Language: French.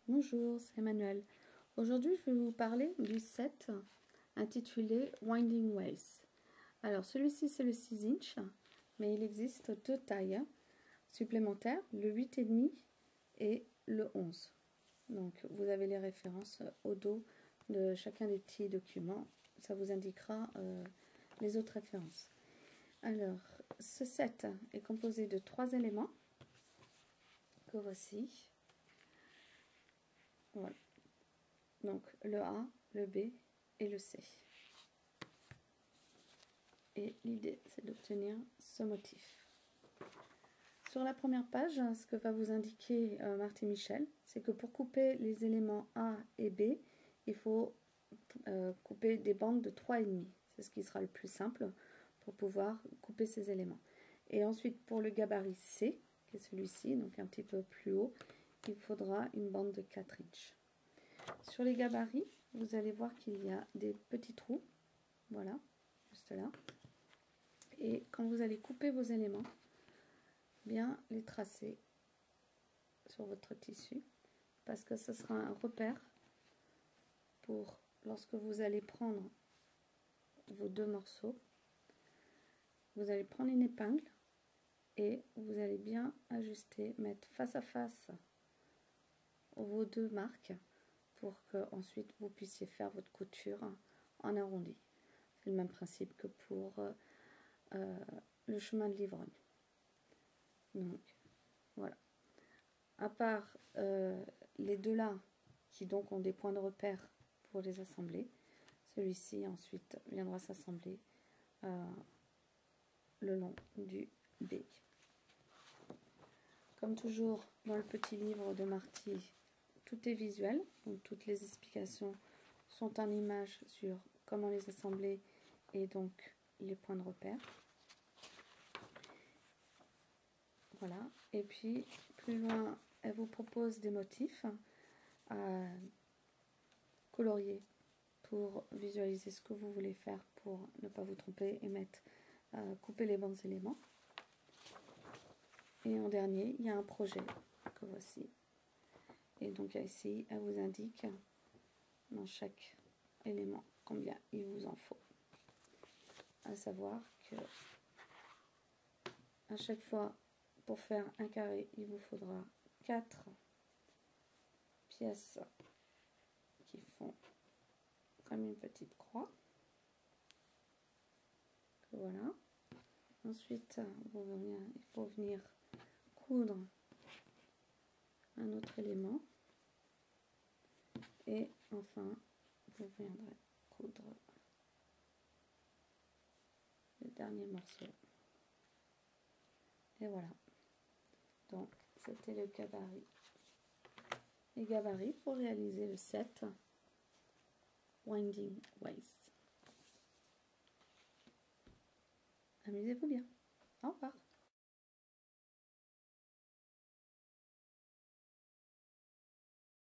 Bonjour, c'est Emmanuel. Aujourd'hui, je vais vous parler du set intitulé Winding Ways. Alors, celui-ci, c'est le 6 inch, mais il existe deux tailles supplémentaires, le 8,5 et le 11. Donc, vous avez les références au dos de chacun des petits documents. Ça vous indiquera les autres références. Alors, ce set est composé de 3 éléments que voici. Voilà. Donc le A, le B et le C. Et l'idée, c'est d'obtenir ce motif. Sur la première page, ce que va vous indiquer Marty Michel, c'est que pour couper les éléments A et B, il faut couper des bandes de 3,5. C'est ce qui sera le plus simple pour pouvoir couper ces éléments. Et ensuite, pour le gabarit C, qui est celui-ci, donc un petit peu plus haut, il faudra une bande de 4 inches. Sur les gabarits, vous allez voir qu'il y a des petits trous, voilà, juste là. Et quand vous allez couper vos éléments, bien les tracer sur votre tissu, parce que ce sera un repère pour lorsque vous allez prendre vos deux morceaux, vous allez prendre une épingle et vous allez bien ajuster, mettre face à face vos deux marques pour que ensuite vous puissiez faire votre couture en arrondi. C'est le même principe que pour le chemin de l'ivrogne. Donc voilà. À part les deux là qui donc ont des points de repère pour les assembler, celui-ci ensuite viendra s'assembler le long du B. Comme toujours dans le petit livre de Marty, tout est visuel, donc toutes les explications sont en images sur comment les assembler et donc les points de repère. Voilà, et puis plus loin, elle vous propose des motifs à colorier pour visualiser ce que vous voulez faire pour ne pas vous tromper et couper les bons éléments. Et en dernier, il y a un projet que voici. Et donc ici, elle vous indique dans chaque élément combien il vous en faut. À savoir que à chaque fois, pour faire un carré, il vous faudra 4 pièces qui font comme une petite croix. Voilà. Ensuite, il faut venir coudre un autre élément. Et enfin, vous viendrez coudre le dernier morceau. Et voilà. Donc, c'était le gabarit. Les gabarits pour réaliser le set Winding Ways. Amusez-vous bien. Au revoir.